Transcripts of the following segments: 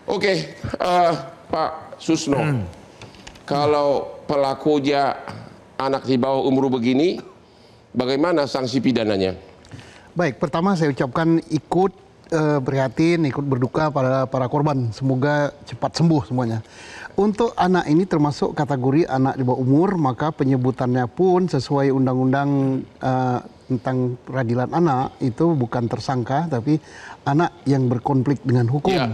Oke, Pak Susno, kalau pelakunya anak di bawah umur begini, bagaimana sanksi pidananya? Baik, pertama saya ucapkan ikut prihatin, ikut berduka pada para korban. Semoga cepat sembuh semuanya. Untuk anak ini termasuk kategori anak di bawah umur, maka penyebutannya pun sesuai undang-undang tentang peradilan anak itu bukan tersangka, tapi anak yang berkonflik dengan hukum. Ya.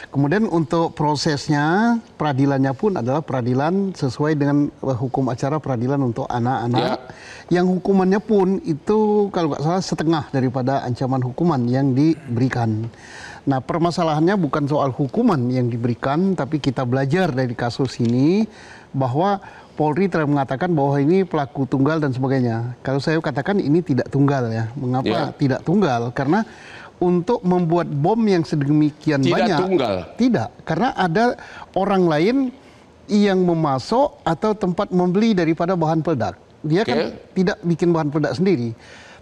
Kemudian untuk prosesnya, peradilannya pun adalah peradilan sesuai dengan hukum acara peradilan untuk anak-anak. Ya. Yang hukumannya pun itu kalau nggak salah setengah daripada ancaman hukuman yang diberikan. Nah, permasalahannya bukan soal hukuman yang diberikan, tapi kita belajar dari kasus ini bahwa Polri telah mengatakan bahwa ini pelaku tunggal dan sebagainya. Kalau saya katakan ini tidak tunggal ya. Mengapa tidak tunggal? Karena untuk membuat bom yang sedemikian banyak. Tidak tunggal? Tidak, karena ada orang lain yang memasok atau tempat membeli daripada bahan peledak. Dia kan tidak bikin bahan peledak sendiri.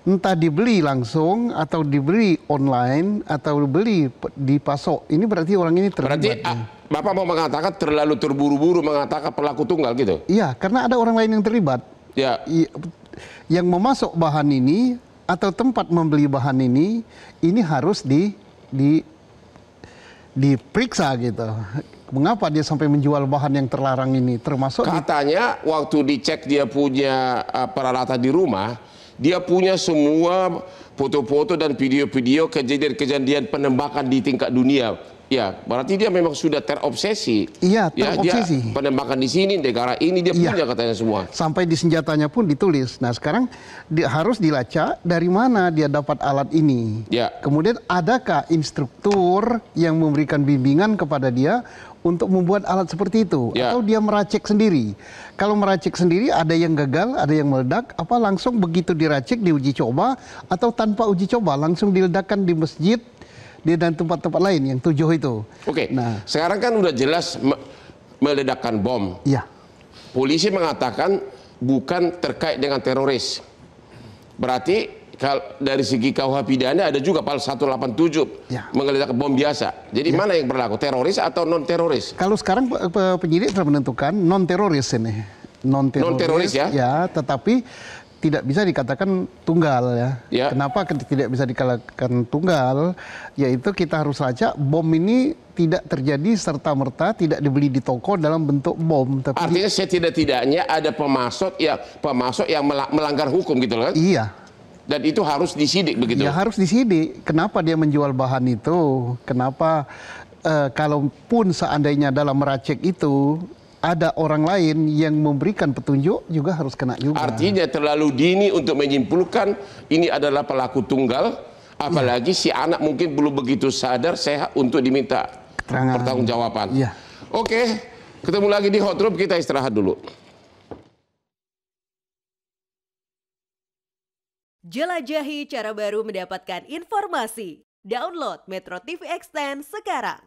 Entah dibeli langsung atau dibeli online atau dibeli di pasok. Ini berarti orang ini terlibat. Berarti Bapak mau mengatakan terlalu terburu-buru mengatakan pelaku tunggal gitu? Iya, karena ada orang lain yang terlibat. Ya. Yang memasok bahan ini atau tempat membeli bahan ini harus diperiksa gitu. Mengapa dia sampai menjual bahan yang terlarang ini? Termasuk katanya waktu dicek dia punya peralatan di rumah, dia punya semua foto-foto dan video-video kejadian-kejadian penembakan di tingkat dunia. Ya, berarti dia memang sudah terobsesi. Iya, terobsesi. Ya, penembakan di sini, negara ini dia punya katanya semua. Sampai di senjatanya pun ditulis. Nah, sekarang harus dilacak dari mana dia dapat alat ini. Ya. Kemudian adakah instruktur yang memberikan bimbingan kepada dia untuk membuat alat seperti itu? Ya. Atau dia meracik sendiri? Kalau meracik sendiri ada yang gagal, ada yang meledak, apa langsung begitu diracik diuji coba atau tanpa uji coba langsung diledakkan di masjid dan tempat-tempat lain yang 7 itu. Oke. Nah, sekarang kan udah jelas meledakkan bom. Iya. Polisi mengatakan bukan terkait dengan teroris. Berarti kalau dari segi KUH pidana ada juga pasal 187 mengeledakkan bom biasa. Jadi mana yang berlaku, teroris atau non teroris? Kalau sekarang penyidik telah menentukan non teroris ini. Non teroris ya. Ya, tetapi tidak bisa dikatakan tunggal ya. Kenapa tidak bisa dikatakan tunggal? Yaitu kita harus lacak bom ini tidak terjadi serta-merta tidak dibeli di toko dalam bentuk bom. Tapi artinya setidak-tidaknya ada pemasok yang melanggar hukum gitu loh. Iya. Dan itu harus disidik begitu? Ya harus disidik. Kenapa dia menjual bahan itu? Kenapa kalaupun seandainya dalam meracik itu ada orang lain yang memberikan petunjuk juga harus kena juga. Artinya terlalu dini untuk menyimpulkan ini adalah pelaku tunggal, apalagi si anak mungkin belum begitu sadar sehat untuk diminta pertanggungjawaban. Oke, ketemu lagi di Hot Room, kita istirahat dulu. Jelajahi cara baru mendapatkan informasi. Download Metro TV Extend sekarang.